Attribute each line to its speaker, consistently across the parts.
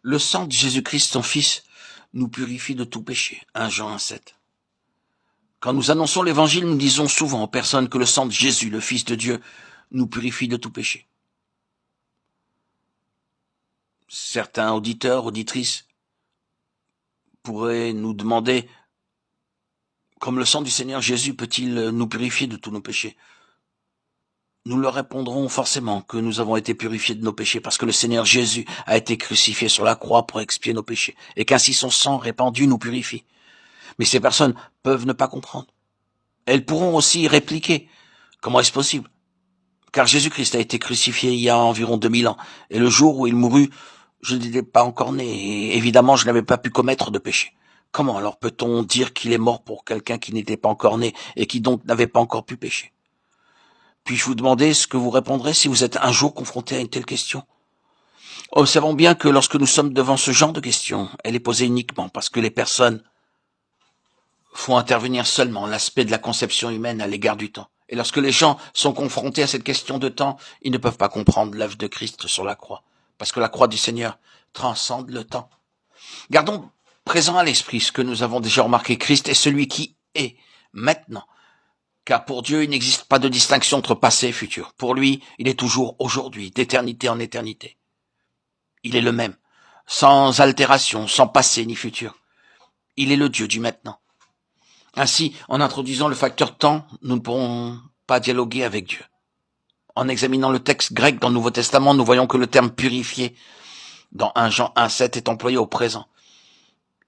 Speaker 1: Le sang de Jésus-Christ, son Fils, nous purifie de tout péché. 1 Jean 1,7. Quand nous annonçons l'évangile, nous disons souvent aux personnes que le sang de Jésus, le Fils de Dieu, nous purifie de tout péché. Certains auditeurs, auditrices pourraient nous demander, comme le sang du Seigneur Jésus peut-il nous purifier de tous nos péchés? Nous leur répondrons forcément que nous avons été purifiés de nos péchés parce que le Seigneur Jésus a été crucifié sur la croix pour expier nos péchés et qu'ainsi son sang répandu nous purifie. Mais ces personnes peuvent ne pas comprendre. Elles pourront aussi répliquer. Comment est-ce possible? Car Jésus-Christ a été crucifié il y a environ 2000 ans et le jour où il mourut, je n'étais pas encore né et évidemment je n'avais pas pu commettre de péché. Comment alors peut-on dire qu'il est mort pour quelqu'un qui n'était pas encore né et qui donc n'avait pas encore pu pécher? Puis-je vous demander ce que vous répondrez si vous êtes un jour confronté à une telle question? Observons bien que lorsque nous sommes devant ce genre de question, elle est posée uniquement parce que les personnes font intervenir seulement l'aspect de la conception humaine à l'égard du temps. Et lorsque les gens sont confrontés à cette question de temps, ils ne peuvent pas comprendre l'œuvre de Christ sur la croix, parce que la croix du Seigneur transcende le temps. Gardons présent à l'esprit ce que nous avons déjà remarqué. Christ est celui qui est maintenant. Car pour Dieu, il n'existe pas de distinction entre passé et futur. Pour lui, il est toujours aujourd'hui, d'éternité en éternité. Il est le même, sans altération, sans passé ni futur. Il est le Dieu du maintenant. Ainsi, en introduisant le facteur temps, nous ne pourrons pas dialoguer avec Dieu. En examinant le texte grec dans le Nouveau Testament, nous voyons que le terme purifié dans 1 Jean 1,7 est employé au présent.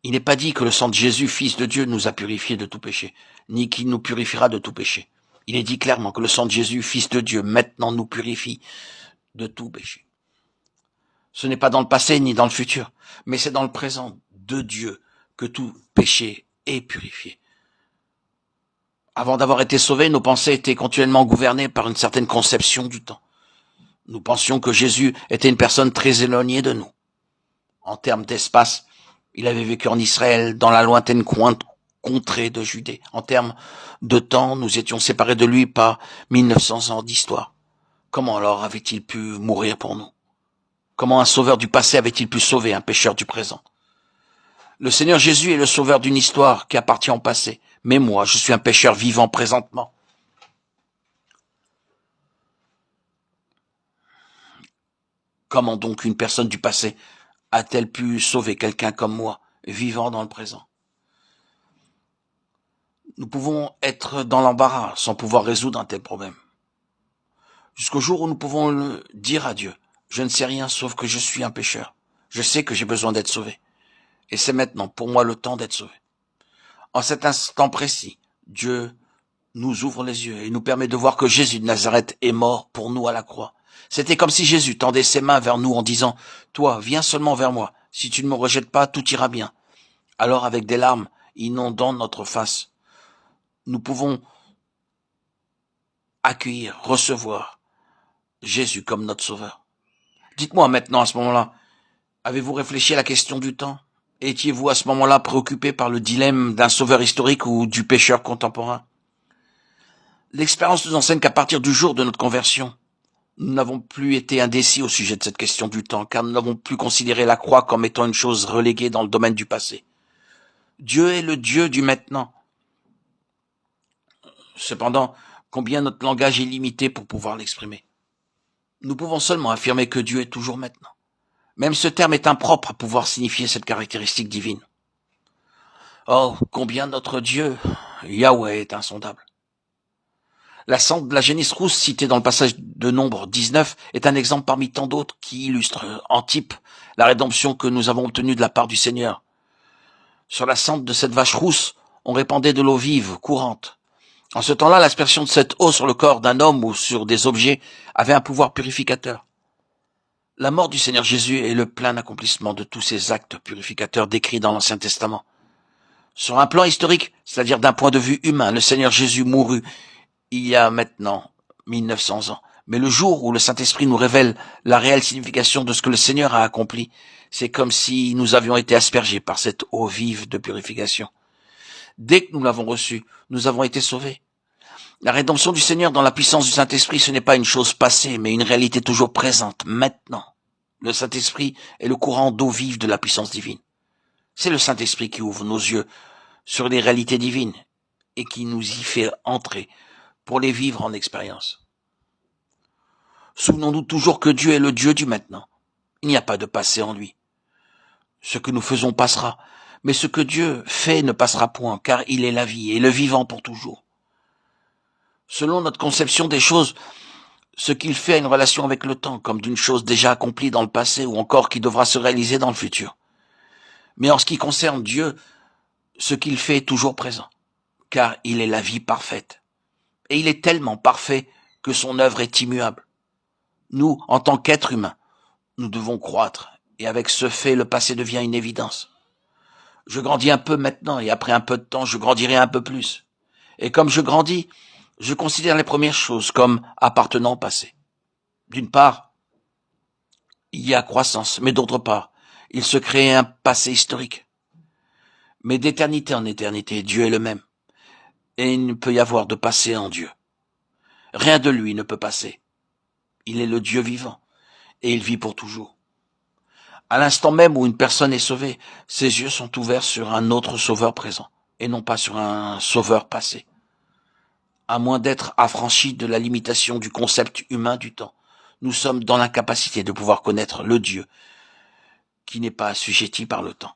Speaker 1: Il n'est pas dit que le sang de Jésus, Fils de Dieu, nous a purifiés de tout péché, ni qu'il nous purifiera de tout péché. Il est dit clairement que le sang de Jésus, Fils de Dieu, maintenant nous purifie de tout péché. Ce n'est pas dans le passé ni dans le futur, mais c'est dans le présent de Dieu que tout péché est purifié. Avant d'avoir été sauvés, nos pensées étaient continuellement gouvernées par une certaine conception du temps. Nous pensions que Jésus était une personne très éloignée de nous. En termes d'espace, il avait vécu en Israël, dans la lointaine contrée de Judée. En termes de temps, nous étions séparés de lui par 1900 ans d'histoire. Comment alors avait-il pu mourir pour nous? Comment un sauveur du passé avait-il pu sauver un pécheur du présent? Le Seigneur Jésus est le sauveur d'une histoire qui appartient au passé. Mais moi, je suis un pécheur vivant présentement. Comment donc une personne du passé a-t-elle pu sauver quelqu'un comme moi, vivant dans le présent? Nous pouvons être dans l'embarras sans pouvoir résoudre un tel problème. Jusqu'au jour où nous pouvons le dire à Dieu. Je ne sais rien sauf que je suis un pécheur. Je sais que j'ai besoin d'être sauvé. Et c'est maintenant pour moi le temps d'être sauvé. En cet instant précis, Dieu nous ouvre les yeux et nous permet de voir que Jésus de Nazareth est mort pour nous à la croix. C'était comme si Jésus tendait ses mains vers nous en disant « Toi, viens seulement vers moi. Si tu ne me rejettes pas, tout ira bien. » Alors avec des larmes inondant notre face, nous pouvons accueillir, recevoir Jésus comme notre sauveur. Dites-moi maintenant à ce moment-là, avez-vous réfléchi à la question du temps? Étiez-vous à ce moment-là préoccupé par le dilemme d'un sauveur historique ou du pécheur contemporain? L'expérience nous enseigne qu'à partir du jour de notre conversion, nous n'avons plus été indécis au sujet de cette question du temps, car nous n'avons plus considéré la croix comme étant une chose reléguée dans le domaine du passé. Dieu est le Dieu du maintenant. Cependant, combien notre langage est limité pour pouvoir l'exprimer. Nous pouvons seulement affirmer que Dieu est toujours maintenant. Même ce terme est impropre à pouvoir signifier cette caractéristique divine. Oh, combien notre Dieu, Yahweh, est insondable. La génisse rousse citée dans le passage de Nombre 19 est un exemple parmi tant d'autres qui illustre en type la rédemption que nous avons obtenue de la part du Seigneur. Sur la cendre de cette vache rousse, on répandait de l'eau vive, courante. En ce temps-là, l'aspersion de cette eau sur le corps d'un homme ou sur des objets avait un pouvoir purificateur. La mort du Seigneur Jésus est le plein accomplissement de tous ces actes purificateurs décrits dans l'Ancien Testament. Sur un plan historique, c'est-à-dire d'un point de vue humain, le Seigneur Jésus mourut il y a maintenant 1900 ans. Mais le jour où le Saint-Esprit nous révèle la réelle signification de ce que le Seigneur a accompli, c'est comme si nous avions été aspergés par cette eau vive de purification. Dès que nous l'avons reçue, nous avons été sauvés. La rédemption du Seigneur dans la puissance du Saint-Esprit, ce n'est pas une chose passée, mais une réalité toujours présente, maintenant. Le Saint-Esprit est le courant d'eau vive de la puissance divine. C'est le Saint-Esprit qui ouvre nos yeux sur les réalités divines et qui nous y fait entrer pour les vivre en expérience. Souvenons-nous toujours que Dieu est le Dieu du maintenant. Il n'y a pas de passé en lui. Ce que nous faisons passera, mais ce que Dieu fait ne passera point, car il est la vie et le vivant pour toujours. Selon notre conception des choses, ce qu'il fait a une relation avec le temps, comme d'une chose déjà accomplie dans le passé ou encore qui devra se réaliser dans le futur. Mais en ce qui concerne Dieu, ce qu'il fait est toujours présent, car il est la vie parfaite. Et il est tellement parfait que son œuvre est immuable. Nous, en tant qu'êtres humains, nous devons croître, et avec ce fait, le passé devient une évidence. Je grandis un peu maintenant, et après un peu de temps, je grandirai un peu plus. Et comme je grandis, je considère les premières choses comme appartenant au passé. D'une part, il y a croissance, mais d'autre part, il se crée un passé historique. Mais d'éternité en éternité, Dieu est le même. Et il ne peut y avoir de passé en Dieu. Rien de lui ne peut passer. Il est le Dieu vivant, et il vit pour toujours. À l'instant même où une personne est sauvée, ses yeux sont ouverts sur un autre sauveur présent, et non pas sur un sauveur passé. À moins d'être affranchis de la limitation du concept humain du temps, nous sommes dans l'incapacité de pouvoir connaître le Dieu qui n'est pas assujetti par le temps.